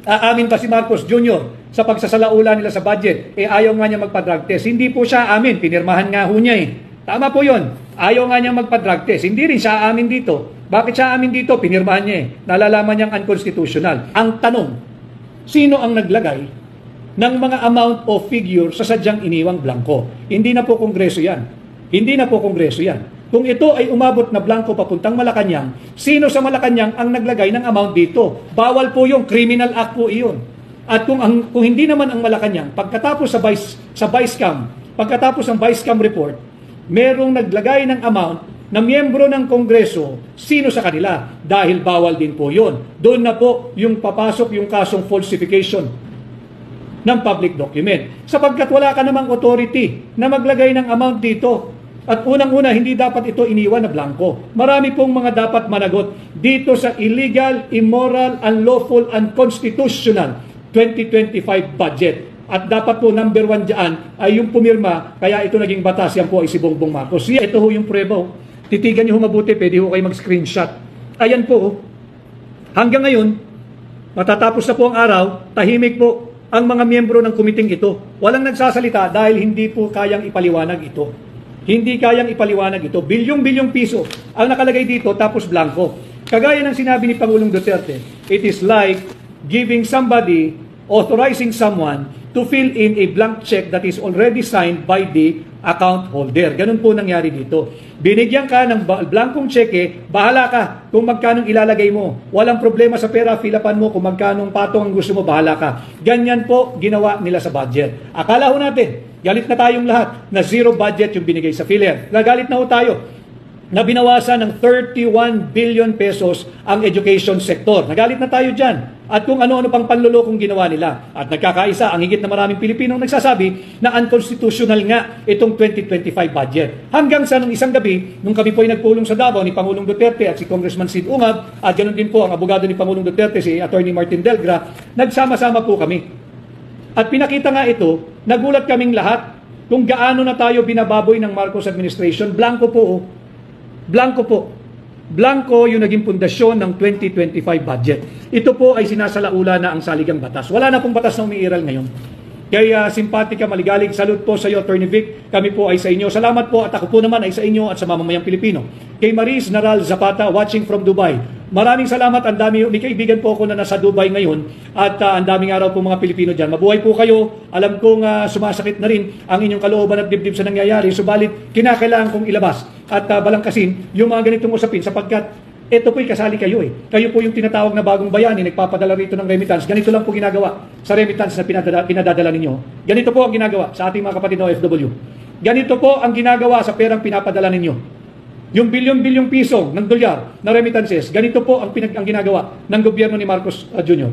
Aamin ba si Marcos Jr. sa pagsasalaula nila sa budget? Ayaw nga niya magpa-drug test. Hindi po siya amin. Pinirmahan nga ho niya eh. Tama po yun. Ayaw nga niya magpa-drug test. Hindi rin siya amin dito. Bakit siya amin dito? Pinirmahan niya eh. Nalalaman niyang unconstitutional. Ang tanong, sino ang naglagay ng mga amount of figure sa sadyang iniwang blanco? Hindi na po Kongreso yan. Hindi na po Kongreso yan. Kung ito ay umabot na blanco papuntang Malacanang, sino sa Malacanang ang naglagay ng amount dito? Bawal po yung criminal act po iyon. At kung hindi naman ang Malacanang, pagkatapos sa vice cam, pagkatapos ng vice cam report, merong naglagay ng amount na miyembro ng Kongreso, sino sa kanila? Dahil bawal din po yun. Doon na po yung papasok yung kasong falsification ng public document. Sapagkat wala ka namang authority na maglagay ng amount dito. At unang-una, hindi dapat ito iniwan na blanco. Marami pong mga dapat managot dito sa illegal, immoral, unlawful, unconstitutional 2025 budget. At dapat po number 1 dyan ay yung pumirma, kaya ito naging batas, yan po ay si Bongbong Marcos. Ito ho yung preba. Titigan nyo ho mabuti, pwede ho kayo mag-screenshot. Ayan po. Hanggang ngayon, matatapos na po ang araw, tahimik po ang mga miyembro ng kumiting ito. Walang nagsasalita dahil hindi po kayang ipaliwanag ito. Hindi kayang ipaliwanag ito. Bilyong-bilyong piso ang nakalagay dito tapos blanco. Kagaya ng sinabi ni Pangulong Duterte, it is like giving somebody, authorizing someone to fill in a blank check that is already signed by the account holder. Ganun po nangyari dito. Binigyan ka ng blankong cheque, bahala ka kung magkanong ilalagay mo. Walang problema sa pera, filapan mo kung magkanong patong ang gusto mo, bahala ka. Ganyan po ginawa nila sa budget. Akala ho natin, galit na tayong lahat na zero budget yung binigay sa PhilHealth. Nagalit na ho tayo na binawasan ng 31 billion pesos ang education sector. Nagalit na tayo dyan. At kung ano-ano pang panlulokong ginawa nila. At nagkakaisa, ang higit na maraming Pilipinong nagsasabi na unconstitutional nga itong 2025 budget. Hanggang sa nung isang gabi, nung kami po ay nagpulong sa Davao ni Pangulong Duterte at si Congressman Sid Ungab, at ganoon din po ang abogado ni Pangulong Duterte, si Attorney Martin Delgra, nagsama-sama po kami. At pinakita nga ito, nagulat kaming lahat kung gaano na tayo binababoy ng Marcos administration. Blanco po. Blanco po. Blanco yung naging pundasyon ng 2025 budget. Ito po ay sinasalaula na ang saligang batas. Wala na pong batas na umiiral ngayon. Kaya simpatika, maligalig, salute po sa iyo, Attorney Vic. Kami po ay sa inyo. Salamat po at ako po naman ay sa inyo at sa mamamayang Pilipino. Kay Maris Naral Zapata, watching from Dubai. Maraming salamat. Ang dami, may kaibigan po ako na nasa Dubai ngayon at ang daming araw po mga Pilipino dyan. Mabuhay po kayo. Alam kong sumasakit na rin ang inyong kalooban at dibdib sa nangyayari. Subalit, kinakailangan kong ilabas at balangkasin yung mga ganitong usapin sapagkat ito po'y kasali kayo eh. Kayo po yung tinatawag na bagong bayani, nagpapadala rito ng remittance. Ganito lang po ginagawa sa remittance na pinadadala ninyo. Ganito po ang ginagawa sa ating mga kapatid na OFW. Ganito po ang ginagawa sa perang pinapadala ninyo. Yung bilyon-bilyong piso ng dolyar na remittances, ganito po ang ginagawa ng gobyerno ni Marcos Jr.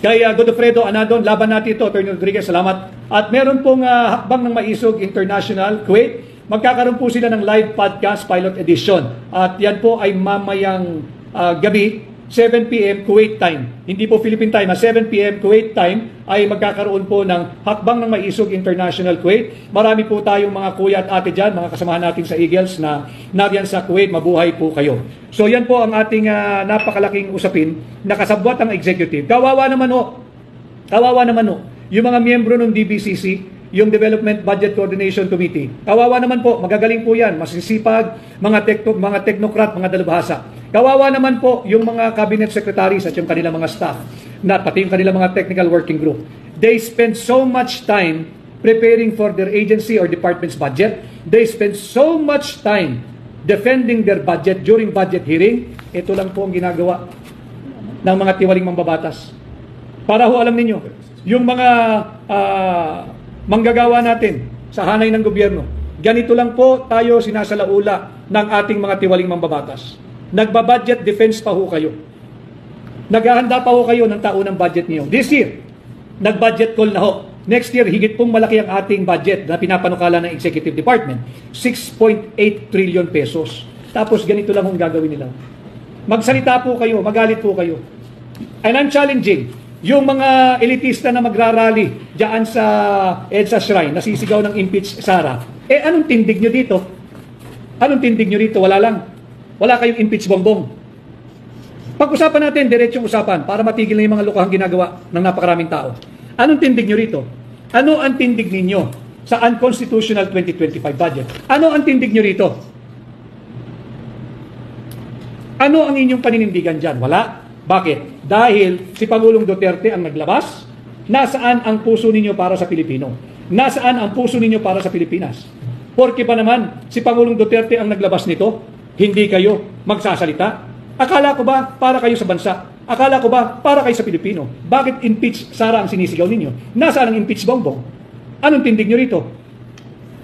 Kaya Godofredo Anadon, laban natin ito. Attorney Rodriguez, salamat. At meron pong Hakbang ng Maisog International, Kuwait. Magkakaroon po sila ng live podcast pilot edition. At yan po ay mamayang gabi, 7 p.m. Kuwait time. Hindi po Philippine time, 7 p.m. Kuwait time ay magkakaroon po ng Hakbang ng Maisog International Kuwait. Marami po tayong mga kuya at ate dyan, mga kasamahan natin sa Eagles na nariyan sa Kuwait. Mabuhay po kayo. So yan po ang ating napakalaking usapin na kasabwat ang executive. Kawawa naman ho. Kawawa naman ho. Yung mga miyembro ng DBCC, yung Development Budget Coordination Committee. Kawawa naman po, magagaling po yan, masisipag, mga technocrat, mga dalubhasa. Kawawa naman po yung mga cabinet secretaries at yung kanilang mga staff, na pati yung kanilang mga technical working group. They spend so much time preparing for their agency or department's budget. They spend so much time defending their budget during budget hearing. Ito lang po ang ginagawa ng mga tiwaling mambabatas. Para ho alam ninyo, yung mga manggagawa natin sa hanay ng gobyerno, ganito lang po tayo sinasalaula ng ating mga tiwaling mambabatas. Nagbabudget defense pa ho kayo. Naghahanda pa ho kayo ng taunang budget niyo. This year, nag-budget call na ho. Next year, higit pong malaki ang ating budget na pinapanukala ng Executive Department. 6.8 trillion pesos. Tapos ganito lang ang gagawin nila. Magsalita po kayo, magalit po kayo. And I'm challenging yung mga elitista na magrarally diyan sa EDSA Shrine, nasisigaw ng impeach Sara. Anong tindig nyo dito? Anong tindig nyo dito? Wala lang. Wala kayong impeach bongbong. Pag-usapan natin, diretsong usapan, para matigil na yung mga lukahang ginagawa ng napakaraming tao. Anong tindig nyo rito? Ano ang tindig ninyo sa unconstitutional 2025 budget? Ano ang tindig nyo rito? Ano ang inyong paninindigan dyan? Wala. Bakit? Dahil si Pangulong Duterte ang naglabas. Nasaan ang puso ninyo para sa Pilipino? Nasaan ang puso ninyo para sa Pilipinas? Porque pa naman, si Pangulong Duterte ang naglabas nito, hindi kayo magsasalita. Akala ko ba para kayo sa bansa? Akala ko ba para kayo sa Pilipino? Bakit impeach Sara ang sinisigaw ninyo? Nasaan ang impeach Bongbong? Anong tindig nyo rito?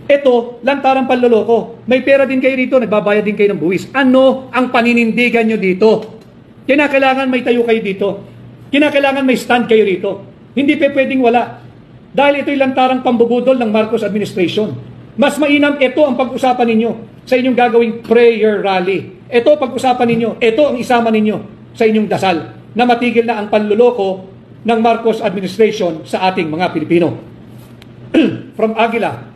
Ito, lantarang panloloko. May pera din kayo rito, nagbabayad din kayo ng buwis. Ano ang paninindigan nyo dito? Kinakailangan may tayo kayo dito. Kinakailangan may stand kayo rito. Hindi pa pwedeng wala. Dahil ito'y lantarang pambubudol ng Marcos administration. Mas mainam ito ang pag-usapan ninyo sa inyong gagawing prayer rally. Ito pag-usapan ninyo. Ito ang isama ninyo sa inyong dasal na matigil na ang panluloko ng Marcos administration sa ating mga Pilipino. From Aguila,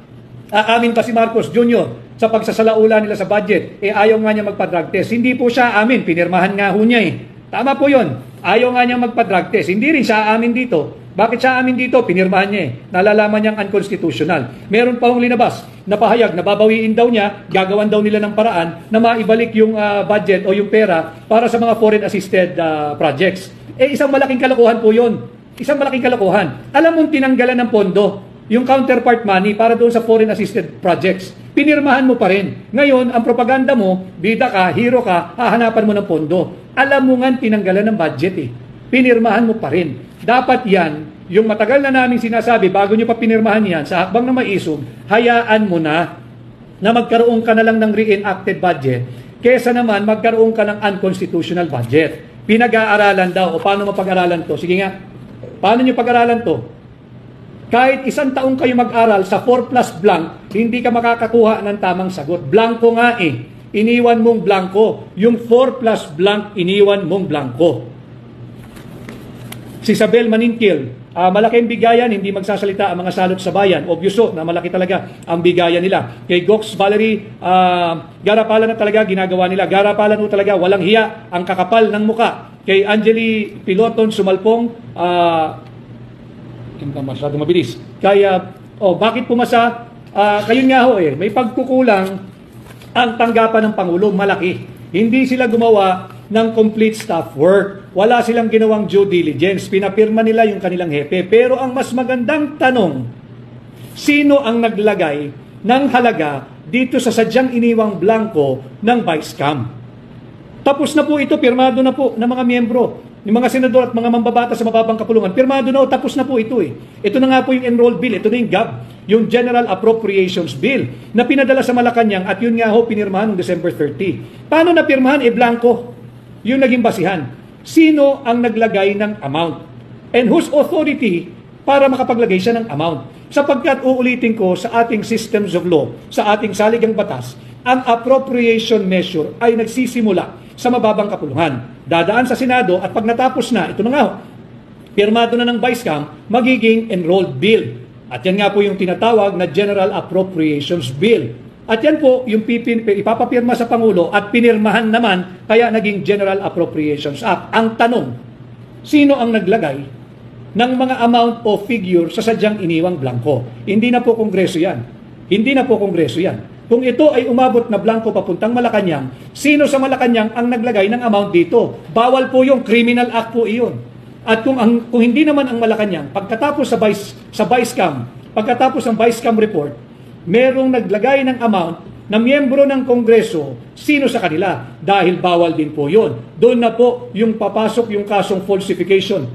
aamin pa si Marcos Jr. sa pagsasalaula nila sa budget, ayaw nga niya magpa-drug test. Hindi po siya amin, pinirmahan nga ho niya eh. Tama po yun. Ayaw nga niya magpa-drug test. Hindi rin siya amin dito. Bakit siya amin dito? Pinirmahan niya eh. Nalalaman niyang unconstitutional. Meron pa hong linabas na pahayag na babawiin daw niya, gagawan daw nila ng paraan na maibalik yung budget o yung pera para sa mga foreign assisted projects. Isang malaking kalokohan po yun. Isang malaking kalokohan. Alam mong tinanggalan ng pondo yung counterpart money para doon sa foreign assisted projects. Pinirmahan mo pa rin. Ngayon, ang propaganda mo, bida ka, hero ka, hahanapan mo ng pondo. Alam mo nga tinanggalan ng budget eh. Pinirmahan mo pa rin. Dapat yan, yung matagal na namin sinasabi, bago nyo pa pinirmahan yan, sa hakbang na maisog, hayaan mo na magkaroon ka na lang ng reenacted budget, kesa naman magkaroon ka ng unconstitutional budget. Pinag-aaralan daw, o paano mapag-aralan to? Sige nga, paano nyo pag-aralan to? Kahit 1 taong kayo mag-aral sa 4 plus blank, hindi ka makakakuha ng tamang sagot. Blanko nga eh. Iniwan mong blanko. Yung 4 plus blank, iniwan mong blanko. Si Isabel Maninkil, malaking bigayan, hindi magsasalita ang mga salot sa bayan. Obviously, na malaki talaga ang bigayan nila. Kay Gox Valerie, garapalan na talaga ginagawa nila. Garapalan mo talaga, walang hiya, ang kakapal ng muka. Kay Angeli Piloton Sumalpong, hindi masyadong mabilis. Kaya, bakit pumasa? Kayo nga ho eh, may pagkukulang ang tanggapan ng Pangulo, malaki. Hindi sila gumawa ng complete staff work. Wala silang ginawang due diligence. Pinapirma nila yung kanilang hepe. Pero ang mas magandang tanong, sino ang naglagay ng halaga dito sa sadyang iniwang blanco ng Vice Cam? Tapos na po ito, pirmado na po ng mga miyembro, ng mga senador at mga mambabata sa mababang kapulungan. Pirmado na o, tapos na po ito eh. Ito na nga po yung enrolled bill, ito na yung GAB, yung General Appropriations Bill, na pinadala sa Malacanang at yun nga ho, pinirmahan noong December 30. Paano na pirmahan? Blanco. Yung naging basihan. Sino ang naglagay ng amount? And whose authority para makapaglagay siya ng amount? Sapagkat uulitin ko sa ating systems of law, sa ating saligang batas, ang appropriation measure ay nagsisimula sa mababang kapulungan. Dadaan sa Senado at pag natapos na, ito na nga, pirmado na ng Vice Cam, magiging enrolled bill. At yan nga po yung tinatawag na General Appropriations Bill. At yan po yung ipapapirma sa Pangulo at pinirmahan naman kaya naging General Appropriations Act. Ang tanong, sino ang naglagay ng mga amount o figure sa sadyang iniwang blanco? Hindi na po Kongreso yan. Hindi na po Kongreso yan. Kung ito ay umabot na blanco papuntang Malacanang, sino sa Malacanang ang naglagay ng amount dito? Bawal po yung criminal act po iyon. At kung hindi naman ang Malacanang, pagkatapos sa Vice Cam, pagkatapos ng Vice Cam report, merong naglagay ng amount na miyembro ng Kongreso, sino sa kanila? Dahil bawal din po yun. Doon na po yung papasok yung kasong falsification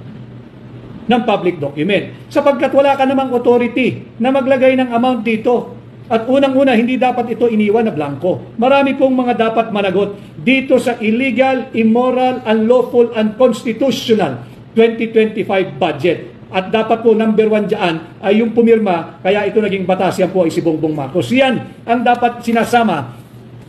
ng public document. Sapagkat wala ka namang authority na maglagay ng amount dito. At unang-una, hindi dapat ito iniwan na blanco. Marami pong mga dapat managot dito sa illegal, immoral, unlawful, unconstitutional 2025 budget. At dapat po number 1 dyan ay yung pumirma, kaya ito naging batas, yan po ay si Bongbong Marcos. Yan ang dapat sinasama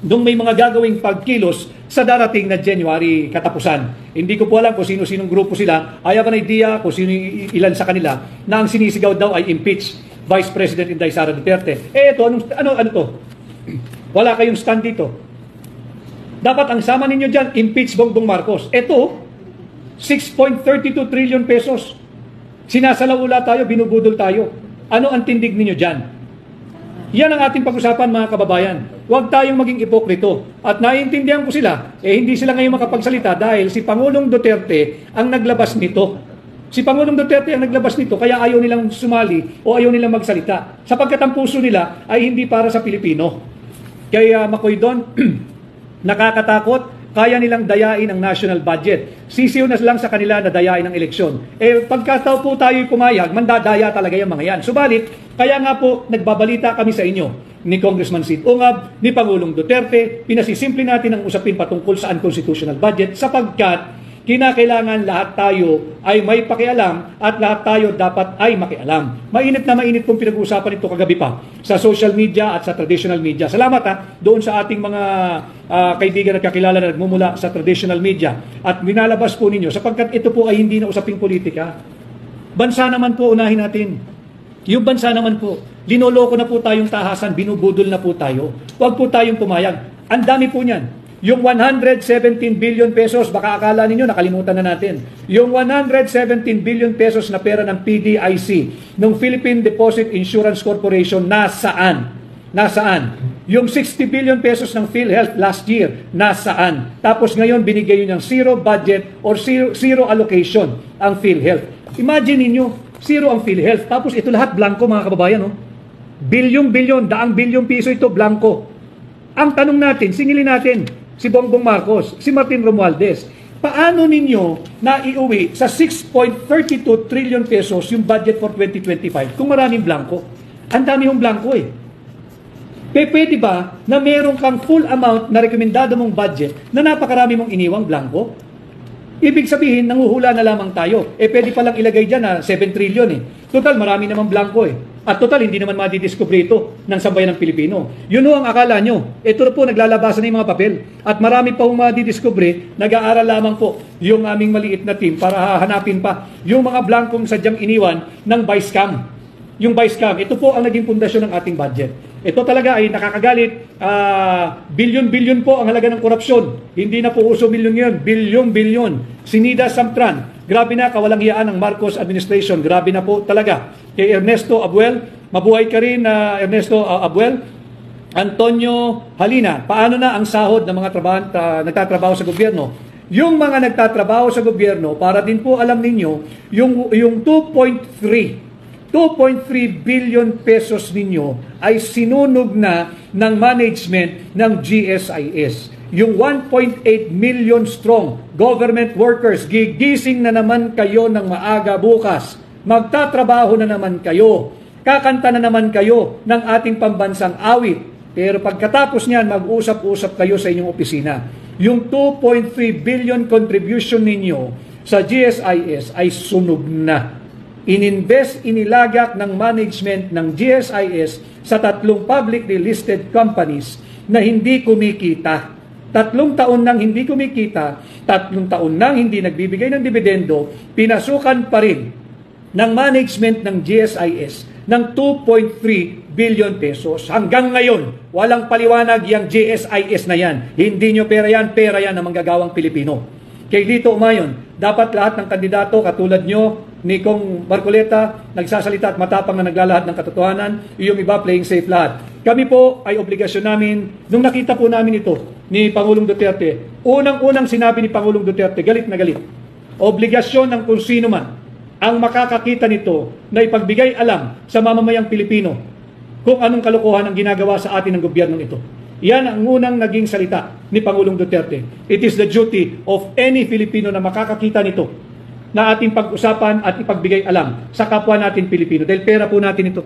nung may mga gagawing pagkilos sa darating na January katapusan. Hindi ko po alam kung sino-sinong grupo sila. I have an idea kung sino ilan sa kanila na ang sinisigaw daw ay impeach Vice President Inday Sara Duterte. Ito, ano to? Wala kayong stand dito. Dapat ang sama ninyo dyan, impeach Bongbong Marcos. Ito, 6.32 trillion pesos. Sinasalaula tayo, binubudol tayo. Ano ang tindig ninyo dyan? Yan ang ating pag-usapan, mga kababayan. Huwag tayong maging ipokrito. At naiintindihan ko sila, hindi sila ngayon makapagsalita dahil si Pangulong Duterte ang naglabas nito. Si Pangulong Duterte ang naglabas nito, kaya ayaw nilang sumali o ayaw nilang magsalita. Sapagkat ang puso nila ay hindi para sa Pilipino. Kaya Makoy Don, nakakatakot. Kaya nilang dayain ang national budget. Sisiw na lang sa kanila na dayain ang eleksyon. Pagkataw po tayo'y pumayag, mandadaya talaga yung mga yan. Subalit, kaya nga po, nagbabalita kami sa inyo ni Congressman Sid Ungab, ni Pangulong Duterte, pinasisimple natin ang usapin patungkol sa unconstitutional budget sapagkat kinakailangan lahat tayo ay may pakialam at lahat tayo dapat ay makialam. Mainit na mainit pong pinag-uusapan ito kagabi pa sa social media at sa traditional media. Salamat doon sa ating mga kaibigan at kakilala na nagmumula sa traditional media. At binalabas po ninyo sapagkat ito po ay hindi na usaping politika. Bansa naman po unahin natin. Yung bansa naman po, linoloko na po tayong tahasan, binubudol na po tayo. Huwag po tayong pumayag. Ang dami po niyan. Yung 117 billion pesos, baka akala ninyo nakalimutan na natin. Yung 117 billion pesos na pera ng PDIC, ng Philippine Deposit Insurance Corporation, nasaan? Nasaan? Yung 60 billion pesos ng PhilHealth last year, nasaan? Tapos ngayon binigay yun ng zero budget or zero allocation ang PhilHealth. Imagine ninyo, zero ang PhilHealth. Tapos ito lahat blanco, mga kababayan. Bilyon-bilyon, daang bilyong piso ito blanco. Ang tanong natin, singilin natin, si Bongbong Marcos, si Martin Romualdez, paano ninyo naiuwi sa 6.32 trillion pesos yung budget for 2025 kung maraming blanco? Ang dami yung blanco Pwede ba na meron kang full amount na rekomendado mong budget na napakarami mong iniwang blanco? Ibig sabihin, nanguhula na lamang tayo. Pwede palang ilagay dyan na 7 trillion Total, marami naman blanco At total, hindi naman madidiscover ito ng sambayan ng Pilipino. Yun ang akala nyo. Ito po, naglalabasan na yung mga papel. At marami pa madidiscover, nag-aaral lamang po yung aming maliit na team para hahanapin pa yung mga blankong sadyang iniwan ng vice cam. Yung vice cam, ito po ang naging pundasyon ng ating budget. Ito talaga ay nakakagalit. Bilyon-bilyon po ang halaga ng korupsyon. Hindi na po uso milyon yun. Bilyon-bilyon. Sinida Samtran. Grabe na, kawalang hiyaan ng Marcos administration. Grabe na po talaga. Kay Ernesto Abuel, mabuhay ka rin Ernesto Abuel. Antonio Halina, paano na ang sahod ng mga nagtatrabaho sa gobyerno? Yung mga nagtatrabaho sa gobyerno, para din po alam ninyo, yung 2.3 billion pesos ninyo ay sinunog na ng management ng GSIS. Yung 1.8 million strong government workers, gigising na naman kayo ng maaga bukas. Magtatrabaho na naman kayo. Kakanta na naman kayo ng ating pambansang awit. Pero pagkatapos niyan, mag-usap-usap kayo sa inyong opisina. Yung 2.3 billion contribution ninyo sa GSIS ay sunog na. Ininvest, inilagak ng management ng GSIS sa 3 publicly listed companies na hindi kumikita. 3 taon nang hindi kumikita, 3 taon nang hindi nagbibigay ng dividendo, pinasukan pa rin ng management ng GSIS ng 2.3 billion pesos. Hanggang ngayon, walang paliwanag yung GSIS na yan. Hindi nyo pera yan ng manggagawang Pilipino. Kay Lito Umayon, dapat lahat ng kandidato katulad nyo, ni Kong Marcoleta, nagsasalita at matapang na naglalahad ng katotohanan, yung iba playing safe lahat. Kami po ay obligasyon namin, nung nakita po namin ito ni Pangulong Duterte, unang-unang sinabi ni Pangulong Duterte, galit na galit. Obligasyon ng kung sino man ang makakakita nito na ipagbigay alam sa mamamayang Pilipino kung anong kalokohan ang ginagawa sa atin ng gobyernong ito. Yan ang unang naging salita ni Pangulong Duterte. It is the duty of any Filipino na makakakita nito na ating pag-usapan at ipagbigay alam sa kapwa natin Pilipino. Dahil pera po natin ito.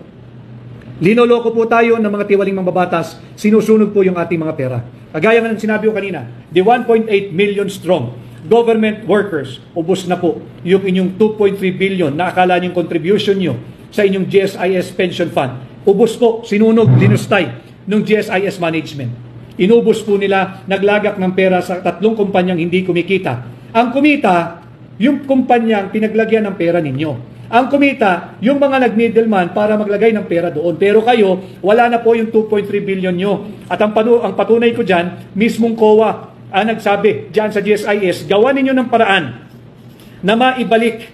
Linoloko po tayo ng mga tiwaling mambabatas, sinusunog po yung ating mga pera. Kagaya nga ng sinabi ko kanina, the 1.8 million strong government workers, ubos na po yung inyong 2.3 billion na akala niyong contribution nyo sa inyong GSIS pension fund. Ubos po, sinunog, dinustay ng GSIS management. Inubos po nila, naglagak ng pera sa 3 kumpanyang hindi kumikita. Ang kumita, yung kumpanyang pinaglagyan ng pera ninyo. Ang kumita, yung mga nag-middleman para maglagay ng pera doon. Pero kayo, wala na po yung 2.3 billion nyo. At ang patunay ko dyan, mismong COA ang nagsabi dyan sa GSIS, gawa ninyo ng paraan na maibalik